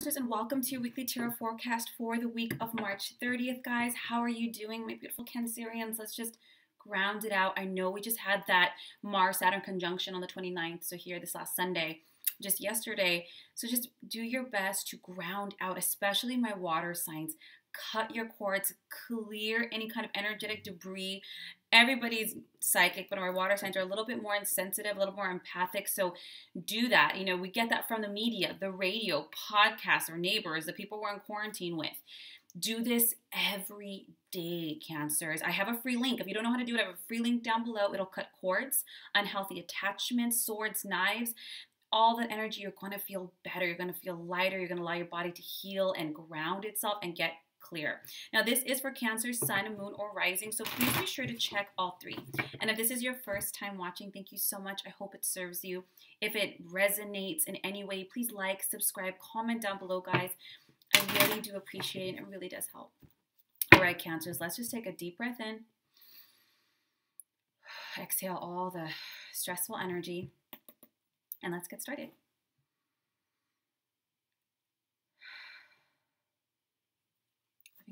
Cancers, and welcome to your weekly tarot forecast for the week of March 30th, guys. How are you doing, my beautiful Cancerians? Let's just ground it out. I know we just had that Mars-Saturn conjunction on the 29th, so here this last Sunday, just yesterday. So just do your best to ground out, especially my water signs. Cut your cords, clear any kind of energetic debris. Everybody's psychic, but our water signs are a little bit more insensitive, a little more empathic. So do that. You know, we get that from the media, the radio, podcasts, our neighbors, the people we're in quarantine with. Do this every day, Cancers. I have a free link. If you don't know how to do it, I have a free link down below. It'll cut cords, unhealthy attachments, swords, knives. All that energy, you're going to feel better. You're going to feel lighter. You're going to allow your body to heal and ground itself and get clear. Now, this is for Cancer, Sun, Moon, or Rising, so please be sure to check all three. And if this is your first time watching, thank you so much. I hope it serves you. If it resonates in any way, please like, subscribe, comment down below, guys. I really do appreciate it. It really does help. All right, Cancers, let's just take a deep breath in. Exhale all the stressful energy, and let's get started.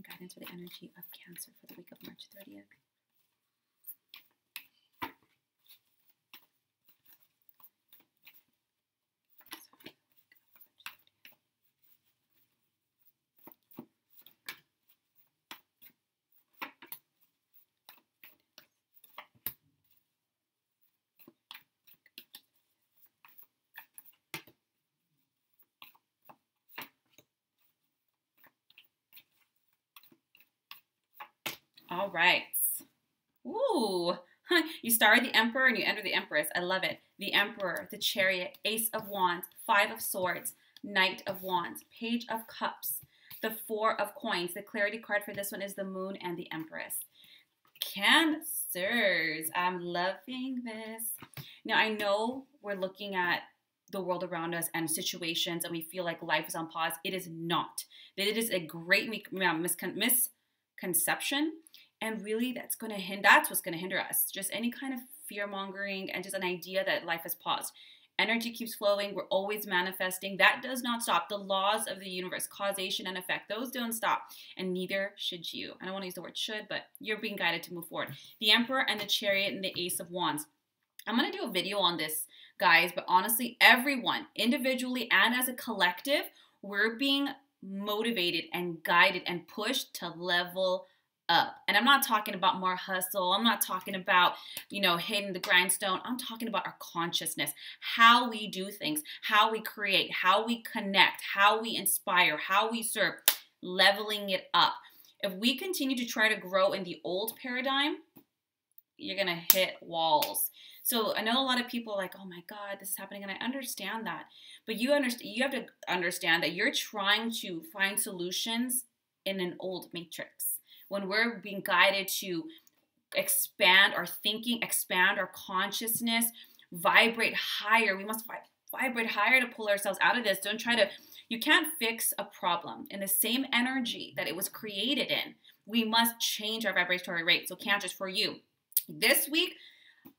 Guidance for the energy of Cancer for the week of March 30th. All right. Ooh. You start the Emperor and you enter the Empress. I love it. The Emperor, the Chariot, Ace of Wands, Five of Swords, Knight of Wands, Page of Cups, the Four of Coins. The clarity card for this one is the Moon and the Empress. Cancers, I'm loving this. Now, I know we're looking at the world around us and situations and we feel like life is on pause. It is not. It is a great misconception. And really, that's what's going to hinder us. Just any kind of fear-mongering and just an idea that life has paused. Energy keeps flowing. We're always manifesting. That does not stop. The laws of the universe, causation and effect, those don't stop. And neither should you. I don't want to use the word should, but you're being guided to move forward. The Emperor and the Chariot and the Ace of Wands. I'm going to do a video on this, guys, but honestly, everyone, individually and as a collective, we're being motivated and guided and pushed to level up. And I'm not talking about more hustle. I'm not talking about, hitting the grindstone. I'm talking about our consciousness, how we do things, how we create, how we connect, how we inspire, how we serve, leveling it up. If we continue to try to grow in the old paradigm, you're going to hit walls. So I know a lot of people are like, oh my God, this is happening. And I understand that. But you have to understand that you're trying to find solutions in an old matrix. When we're being guided to expand our thinking, expand our consciousness, vibrate higher. We must vibrate higher to pull ourselves out of this. You can't fix a problem in the same energy that it was created in. We must change our vibratory rate. So Cancers, for you, this week,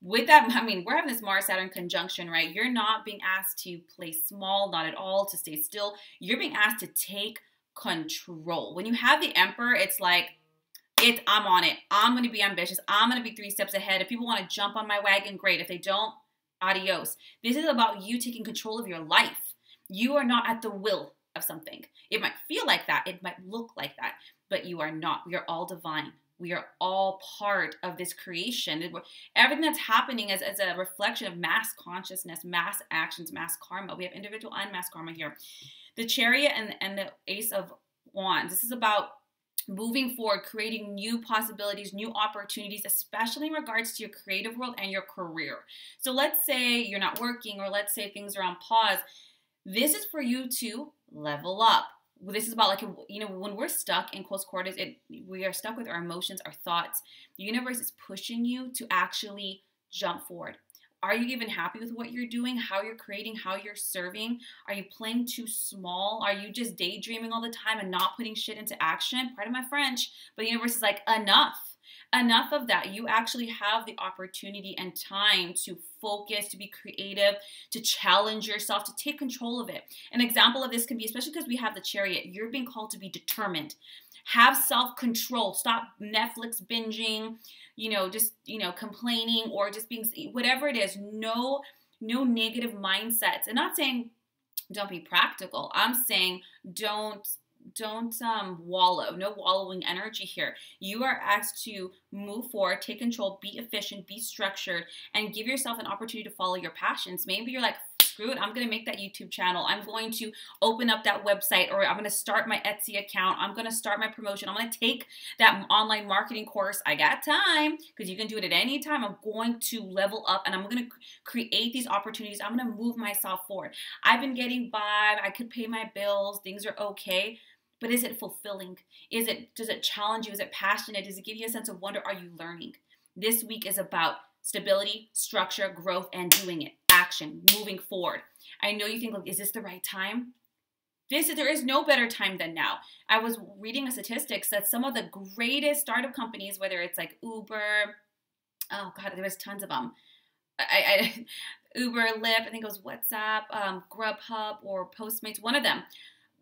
with that, we're having this Mars-Saturn conjunction, right? You're not being asked to play small, not at all, to stay still. You're being asked to take control. When you have the Emperor, it's like, I'm on it. I'm going to be ambitious. I'm going to be 3 steps ahead. If people want to jump on my wagon, great. If they don't, adios. This is about you taking control of your life. You are not at the will of something. It might feel like that. It might look like that, but you are not. We are all divine. We are all part of this creation. Everything that's happening is a reflection of mass consciousness, mass actions, mass karma. We have individual and mass karma here. The Chariot and the Ace of Wands. This is about moving forward, creating new possibilities, new opportunities, especially in regards to your creative world and your career. So let's say you're not working, or let's say things are on pause. This is for you to level up. This is about, when we're stuck in close quarters, we are stuck with our emotions, our thoughts. The universe is pushing you to actually jump forward. Are you even happy with what you're doing, how you're creating, how you're serving? Are you playing too small? Are you just daydreaming all the time and not putting shit into action? Pardon my French, but the universe is like, enough. Enough of that. You actually have the opportunity and time to focus, to be creative, to challenge yourself, to take control of it. An example of this can be, especially because we have the Chariot, you're being called to be determined. Have self-control. Stop Netflix binging, just, complaining or just being, whatever it is. No negative mindsets. And not saying don't be practical. I'm saying don't wallow. No wallowing energy here. You are asked to move forward, take control, be efficient, be structured, and give yourself an opportunity to follow your passions. Maybe you're like, screw it, I'm going to make that YouTube channel. I'm going to open up that website, or I'm going to start my Etsy account. I'm going to start my promotion. I'm going to take that online marketing course. I got time, because you can do it at any time. I'm going to level up, and I'm going to create these opportunities. I'm going to move myself forward. I've been getting by. I could pay my bills. Things are okay. But is it fulfilling? Does it challenge you? Is it passionate? Does it give you a sense of wonder? Are you learning? This week is about stability, structure, growth, and doing it. Action, moving forward. I know you think, like, is this the right time? There is no better time than now. I was reading the statistics that some of the greatest startup companies, whether it's like Uber, oh God, there was tons of them. Uber, Lyft, I think it was WhatsApp, Grubhub, or Postmates, one of them.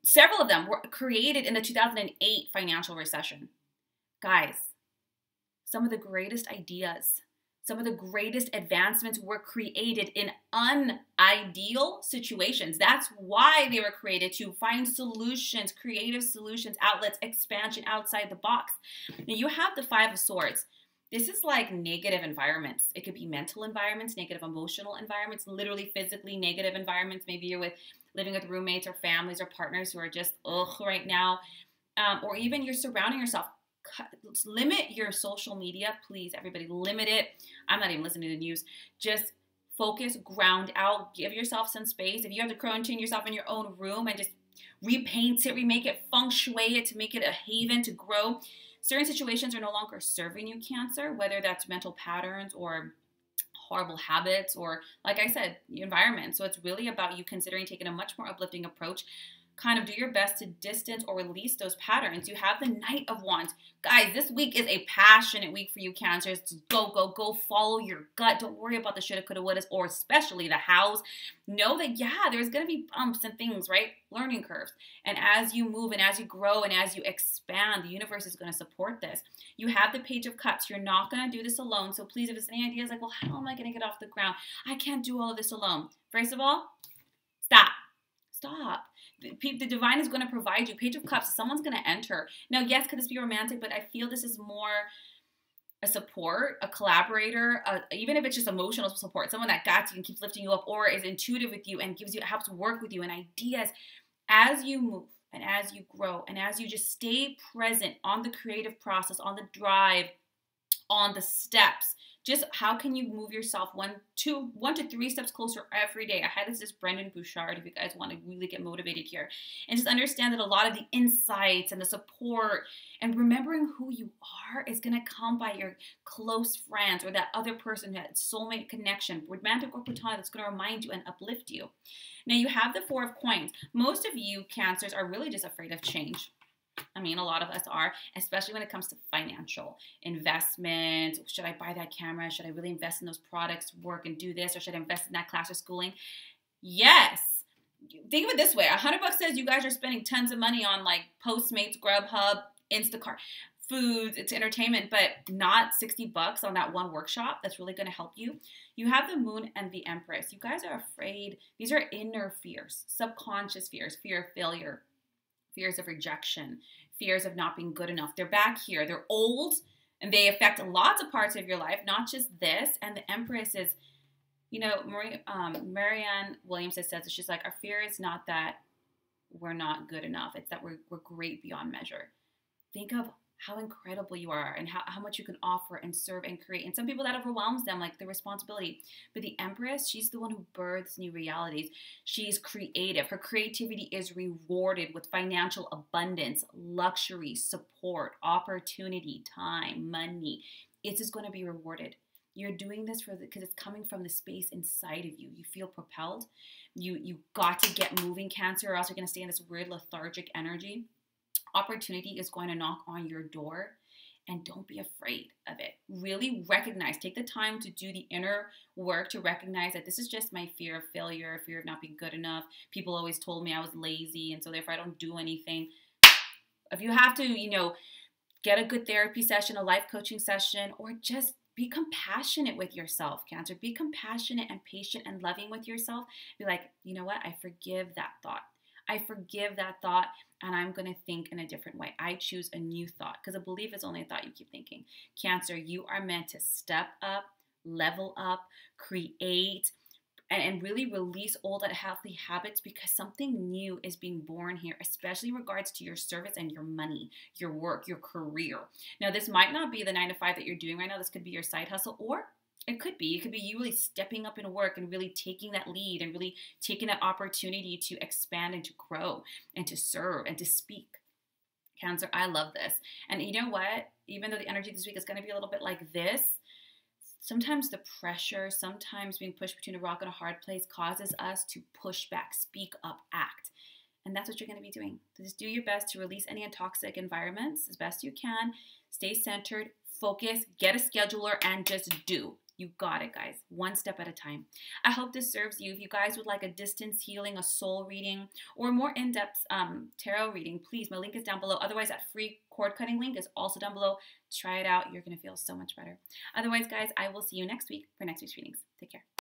Several of them were created in the 2008 financial recession. Guys, some of the greatest ideas, some of the greatest advancements were created in unideal situations. That's why they were created, to find solutions, creative solutions, outlets, expansion outside the box. Now you have the Five of Swords. This is like negative environments. It could be mental environments, negative emotional environments, literally physically negative environments. Maybe you're living with roommates or families or partners who are just right now. Or even you're surrounding yourself. Limit your social media, please, everybody. Limit it. I'm not even listening to the news. Just focus, ground out, give yourself some space. If you have to quarantine yourself in your own room and just repaint it, remake it, feng shui it to make it a haven to grow. Certain situations are no longer serving you, Cancer, whether that's mental patterns or horrible habits or, like I said, the environment. So it's really about you considering taking a much more uplifting approach. Kind of do your best to distance or release those patterns. You have the Knight of Wands. Guys, this week is a passionate week for you, Cancers. Go, follow your gut. Don't worry about the shoulda, coulda, wouldas, or especially the hows. Know that, there's going to be bumps and things, right? Learning curves. And as you move and as you grow and as you expand, the universe is going to support this. You have the Page of Cups. You're not going to do this alone. So please, if it's any ideas like, well, how am I going to get off the ground? I can't do all of this alone. First of all, stop. The divine is going to provide you. Page of Cups, someone's going to enter. Now, yes, could this be romantic? But I feel this is more a support, a collaborator, even if it's just emotional support, someone that got you and keeps lifting you up, or is intuitive with you and helps work with you and ideas. As you move and as you grow and as you just stay present on the creative process, on the drive, on the steps, just how can you move yourself 1 to 3 steps closer every day? I had this Brendan Bouchard, if you guys want to really get motivated here. And just understand that a lot of the insights and the support and remembering who you are is going to come by your close friends or that other person, that soulmate connection, romantic or platonic, that's going to remind you and uplift you. Now you have the Four of Coins. Most of you Cancers are really just afraid of change. I mean, a lot of us are, especially when it comes to financial investment. Should I buy that camera? Should I really invest in those products, work and do this? Or should I invest in that class or schooling? Yes. Think of it this way. $100 says you guys are spending tons of money on like Postmates, Grubhub, Instacart, foods, it's entertainment, but not $60 on that one workshop that's really going to help you. You have the Moon and the Empress. You guys are afraid. These are inner fears, subconscious fears, fear of failure, fears of rejection, fears of not being good enough. They're back here. They're old and they affect lots of parts of your life, not just this. And the Empress is, Marianne Williams says that she's like, our fear is not that we're not good enough. It's that we're great beyond measure. Think of how incredible you are and how much you can offer and serve and create. And some people that overwhelms them, like the responsibility. But the Empress, she's the one who births new realities. She's creative. Her creativity is rewarded with financial abundance, luxury, support, opportunity, time, money. It is going to be rewarded. You're doing this because it's coming from the space inside of you. You feel propelled. You got to get moving, Cancer, or else you're going to stay in this weird lethargic energy. Opportunity is going to knock on your door, and don't be afraid of it. Really recognize, take the time to do the inner work to recognize that this is just my fear of failure, fear of not being good enough. People always told me I was lazy, and so therefore I don't do anything. If you have to, get a good therapy session, a life coaching session, or just be compassionate with yourself, Cancer. Be compassionate and patient and loving with yourself. Be like, you know what? I forgive that thought. I forgive that thought, and I'm going to think in a different way. I choose a new thought, because a belief is only a thought you keep thinking. Cancer, you are meant to step up, level up, create, and really release old unhealthy habits, because something new is being born here, especially in regards to your service and your money, your work, your career. Now, this might not be the 9 to 5 that you're doing right now. This could be your side hustle, or it could be you really stepping up in work and really taking that lead and really taking that opportunity to expand and to grow and to serve and to speak. Cancer, I love this. And you know what? Even though the energy this week is going to be a little bit like this, sometimes the pressure, sometimes being pushed between a rock and a hard place causes us to push back, speak up, act. And that's what you're going to be doing. So just do your best to release any toxic environments as best you can. Stay centered, focus, get a scheduler, and just do. You got it, guys. One step at a time. I hope this serves you. If you guys would like a distance healing, a soul reading, or more in-depth tarot reading, please, my link is down below. Otherwise, that free cord cutting link is also down below. Try it out. You're going to feel so much better. Otherwise, guys, I will see you next week for next week's readings. Take care.